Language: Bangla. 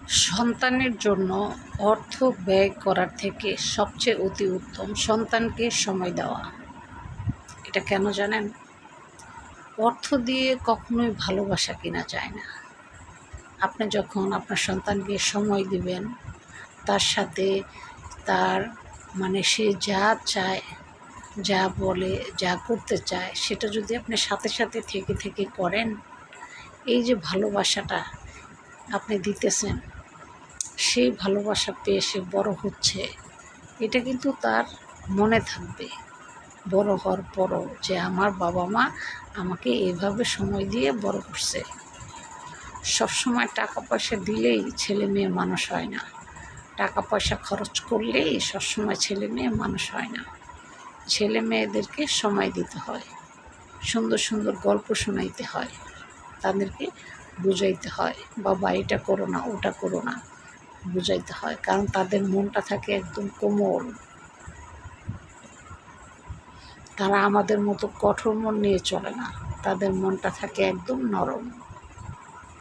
সন্তানের জন্য অর্থ ব্যয় করার থেকে সবচেয়ে অতি উত্তম সন্তানকে সময় দেওয়া। এটা কেন জানেন? অর্থ দিয়ে কখনোই ভালোবাসা কেনা যায় না। আপনি যখন আপনার সন্তানকে সময় দিবেন, তার সাথে তার সে যা চায়, যা বলে, যা করতে চায় সেটা যদি আপনি সাথে সাথে থেকে থেকে করেন, এই যে ভালোবাসাটা আপনি দিতেছেন, সেই ভালোবাসা পেয়ে সে বড় হচ্ছে, এটা কিন্তু তার মনে থাকবে বড় হওয়ার পরও, যে আমার বাবা মা আমাকে এভাবে সময় দিয়ে বড় করছে। সবসময় টাকা পয়সা দিলেই ছেলে মেয়ে মানুষ হয় না, টাকা পয়সা খরচ করলেই সবসময় ছেলে মেয়ে মানুষ হয় না। ছেলে মেয়েদেরকে সময় দিতে হয়, সুন্দর সুন্দর গল্প শোনাইতে হয়, তাদেরকে বুঝাইতে হয়, বাবা এটা করো না, ওটা করো না, বুঝাইতে হয়। কারণ তাদের মনটা থাকে একদম কোমল, তারা আমাদের মতো কঠোর মন নিয়ে চলে না, তাদের মনটা থাকে একদম নরম।